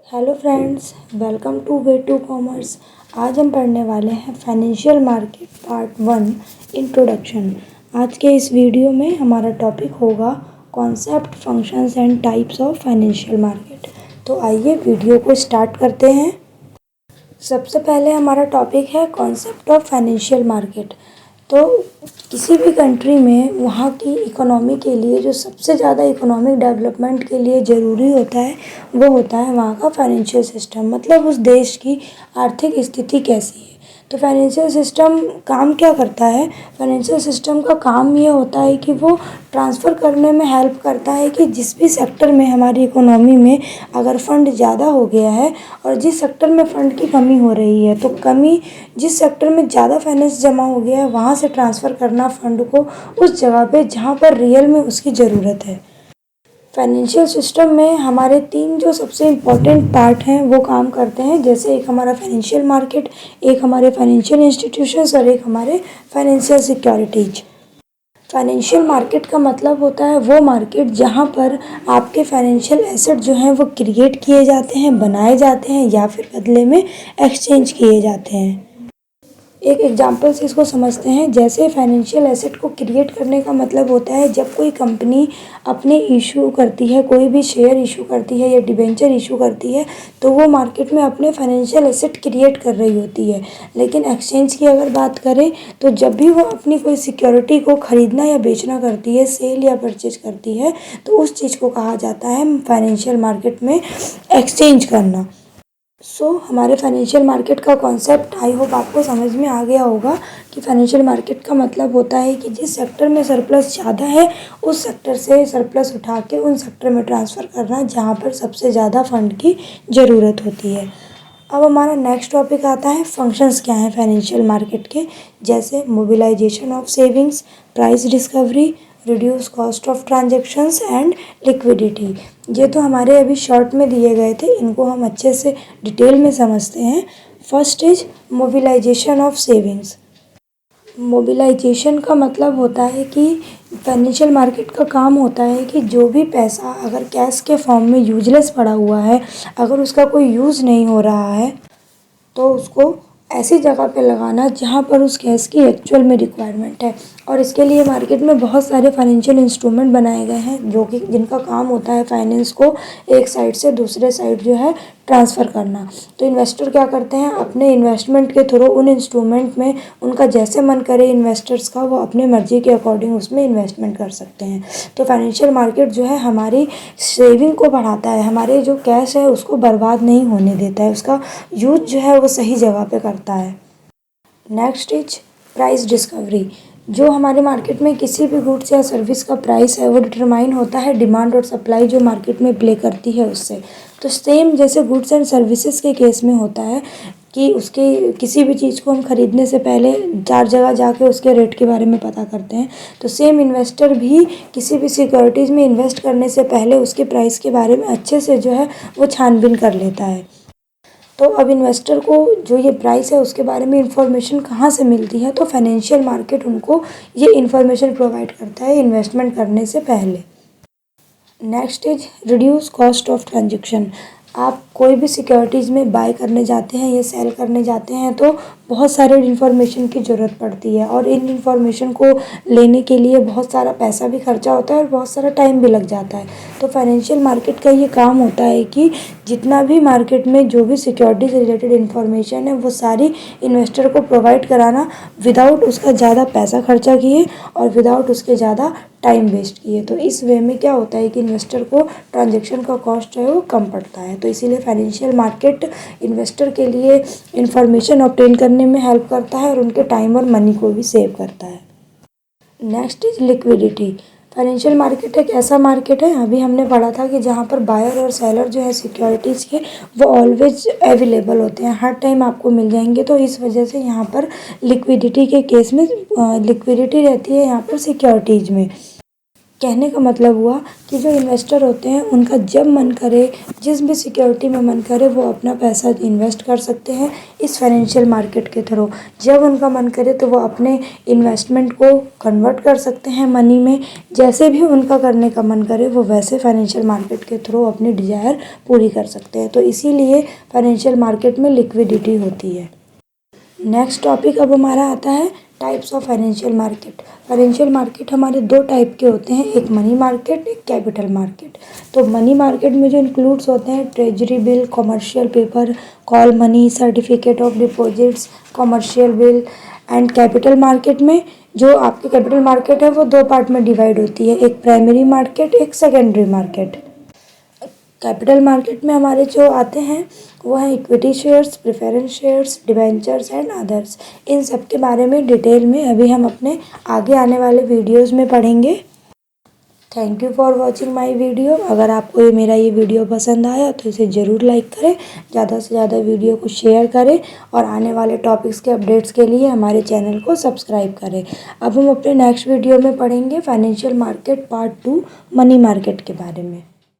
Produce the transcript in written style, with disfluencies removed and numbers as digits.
Hello friends, welcome to way to commerce. आज हम पढ़ने वाले हैं फाइनेंशियल मार्केट पार्ट 1 इंट्रोडक्शन। आज के इस वीडियो में हमारा टॉपिक होगा concept, functions and types of financial market. तो आइए वीडियो को स्टार्ट करते हैं। सबसे पहले हमारा टॉपिक है कॉन्सेप्ट ऑफ फाइनेंशियल मार्केट। तो किसी भी कंट्री में वहाँ की इकोनॉमी के लिए जो सबसे ज़्यादा इकोनॉमिक डेवलपमेंट के लिए ज़रूरी होता है वो होता है वहाँ का फाइनेंशियल सिस्टम, मतलब उस देश की आर्थिक स्थिति कैसी है। तो फाइनेंशियल सिस्टम काम क्या करता है? फाइनेंशियल सिस्टम का काम ये होता है कि वो ट्रांसफ़र करने में हेल्प करता है कि जिस भी सेक्टर में हमारी इकोनॉमी में अगर फंड ज़्यादा हो गया है और जिस सेक्टर में फ़ंड की कमी हो रही है, तो कमी जिस सेक्टर में ज़्यादा फाइनेंस जमा हो गया है वहाँ से ट्रांसफ़र करना फ़ंड को उस जगह पे जहाँ पर रियल में उसकी ज़रूरत है। फाइनेंशियल सिस्टम में हमारे 3 जो सबसे इम्पॉर्टेंट पार्ट हैं वो काम करते हैं, जैसे एक हमारा फाइनेंशियल मार्केट, एक हमारे फाइनेंशियल इंस्टीट्यूशंस और एक हमारे फाइनेंशियल सिक्योरिटीज। फाइनेंशियल मार्केट का मतलब होता है वो मार्केट जहाँ पर आपके फाइनेंशियल एसेट जो हैं वो क्रिएट किए जाते हैं, बनाए जाते हैं या फिर बदले में एक्सचेंज किए जाते हैं। एक एग्जांपल से इसको समझते हैं। जैसे फाइनेंशियल एसेट को क्रिएट करने का मतलब होता है जब कोई कंपनी अपने इशू करती है, कोई भी शेयर इशू करती है या डिबेंचर इशू करती है, तो वो मार्केट में अपने फाइनेंशियल एसेट क्रिएट कर रही होती है। लेकिन एक्सचेंज की अगर बात करें तो जब भी वो अपनी कोई सिक्योरिटी को ख़रीदना या बेचना करती है, सेल या परचेज करती है, तो उस चीज़ को कहा जाता है फाइनेंशियल मार्केट में एक्सचेंज करना। हमारे फाइनेंशियल मार्केट का कॉन्सेप्ट आई होप आपको समझ में आ गया होगा कि फाइनेंशियल मार्केट का मतलब होता है कि जिस सेक्टर में सरप्लस ज़्यादा है उस सेक्टर से सरप्लस उठा के उन सेक्टर में ट्रांसफ़र करना जहाँ पर सबसे ज़्यादा फंड की ज़रूरत होती है। अब हमारा नेक्स्ट टॉपिक आता है फंक्शंस क्या हैं फाइनेंशियल मार्केट के, जैसे mobilisation of savings, price discovery, reduce cost of transactions and liquidity. ये तो हमारे अभी शॉर्ट में दिए गए थे, इनको हम अच्छे से डिटेल में समझते हैं। First is mobilisation of savings. Mobilisation का मतलब होता है कि फाइनेंशियल मार्केट का काम होता है कि जो भी पैसा अगर कैश के फॉर्म में यूजलेस पड़ा हुआ है, अगर उसका कोई यूज़ नहीं हो रहा है, तो उसको ऐसी जगह पे लगाना जहाँ पर उस कैश की एक्चुअल में रिक्वायरमेंट है। और इसके लिए मार्केट में बहुत सारे फाइनेंशियल इंस्ट्रूमेंट बनाए गए हैं जो कि जिनका काम होता है फाइनेंस को एक साइड से दूसरे साइड जो है ट्रांसफ़र करना। तो इन्वेस्टर क्या करते हैं, अपने इन्वेस्टमेंट के थ्रू उन इंस्ट्रूमेंट में उनका जैसे मन करे इन्वेस्टर्स का, वो अपने मर्जी के अकॉर्डिंग उसमें इन्वेस्टमेंट कर सकते हैं। तो फाइनेंशियल मार्केट जो है हमारी सेविंग को बढ़ाता है, हमारे जो कैश है उसको बर्बाद नहीं होने देता है, उसका यूज जो है वो सही जगह पे करता है। Next is price discovery. जो हमारे मार्केट में किसी भी गुड्स या सर्विस का प्राइस है वो डिटरमाइन होता है डिमांड और सप्लाई जो मार्केट में प्ले करती है उससे। तो सेम जैसे गुड्स एंड सर्विसेज के केस में होता है कि उसके किसी भी चीज़ को हम खरीदने से पहले 4 जगह जाके उसके रेट के बारे में पता करते हैं, तो सेम इन्वेस्टर भी किसी भी सिक्योरिटीज़ में इन्वेस्ट करने से पहले उसके प्राइस के बारे में अच्छे से जो है वो छानबीन कर लेता है। तो अब इन्वेस्टर को जो ये प्राइस है उसके बारे में इंफॉर्मेशन कहाँ से मिलती है, तो फाइनेंशियल मार्केट उनको ये इन्फॉर्मेशन प्रोवाइड करता है इन्वेस्टमेंट करने से पहले। Next is reduce cost of transaction. आप कोई भी सिक्योरिटीज़ में बाय करने जाते हैं या सेल करने जाते हैं तो बहुत सारे इन्फॉर्मेशन की ज़रूरत पड़ती है और इन इन्फॉर्मेशन को लेने के लिए बहुत सारा पैसा भी खर्चा होता है और बहुत सारा टाइम भी लग जाता है। तो फाइनेंशियल मार्केट का ये काम होता है कि जितना भी मार्केट में जो भी सिक्योरिटी से रिलेटेड इन्फॉर्मेशन है वो सारी इन्वेस्टर को प्रोवाइड कराना विदाउट उसका ज़्यादा पैसा खर्चा किए और विदाउट उसके ज़्यादा टाइम वेस्ट किए। तो इस वे में क्या होता है कि इन्वेस्टर को ट्रांजैक्शन का कॉस्ट जो है वो कम पड़ता है। तो इसीलिए फाइनेंशियल मार्केट इन्वेस्टर के लिए इंफॉर्मेशन ऑब्टेन करने में हेल्प करता है और उनके टाइम और मनी को भी सेव करता है। Next is liquidity. Financial market एक ऐसा मार्केट है, अभी हमने पढ़ा था कि जहाँ पर बायर और सेलर जो है सिक्योरिटीज़ के वो ऑलवेज अवेलेबल होते हैं, हर टाइम आपको मिल जाएंगे। तो इस वजह से यहाँ पर लिक्विडिटी के केस में लिक्विडिटी रहती है यहाँ पर सिक्योरिटीज़ में। कहने का मतलब हुआ कि जो इन्वेस्टर होते हैं उनका जब मन करे, जिस भी सिक्योरिटी में मन करे, वो अपना पैसा इन्वेस्ट कर सकते हैं इस फाइनेंशियल मार्केट के थ्रू। जब उनका मन करे तो वो अपने इन्वेस्टमेंट को कन्वर्ट कर सकते हैं मनी में। जैसे भी उनका करने का मन करे वो वैसे फाइनेंशियल मार्केट के थ्रू अपनी डिज़ायर पूरी कर सकते हैं। तो इसीलिए फाइनेंशियल मार्केट में लिक्विडिटी होती है। नेक्स्ट टॉपिक अब हमारा आता है types of financial market. Financial market हमारे दो टाइप के होते हैं, एक मनी मार्केट, एक कैपिटल मार्केट। तो मनी मार्केट में जो इंक्लूड्स होते हैं treasury bill, commercial paper, call money, certificate of deposits, commercial bill. And capital market में जो आपकी कैपिटल मार्केट है वो दो पार्ट में डिवाइड होती है, एक प्राइमरी मार्केट, एक सेकेंडरी मार्केट। कैपिटल मार्केट में हमारे जो आते हैं वो हैं equity shares, preference shares, debentures and others. इन सब के बारे में डिटेल में अभी हम अपने आगे आने वाले वीडियोस में पढ़ेंगे। Thank you for watching my video. अगर आपको मेरा ये वीडियो पसंद आया तो इसे ज़रूर लाइक करें, ज़्यादा से ज़्यादा वीडियो को शेयर करें और आने वाले टॉपिक्स के अपडेट्स के लिए हमारे चैनल को सब्सक्राइब करें। अब हम अपने नेक्स्ट वीडियो में पढ़ेंगे financial market part 2 money market के बारे में।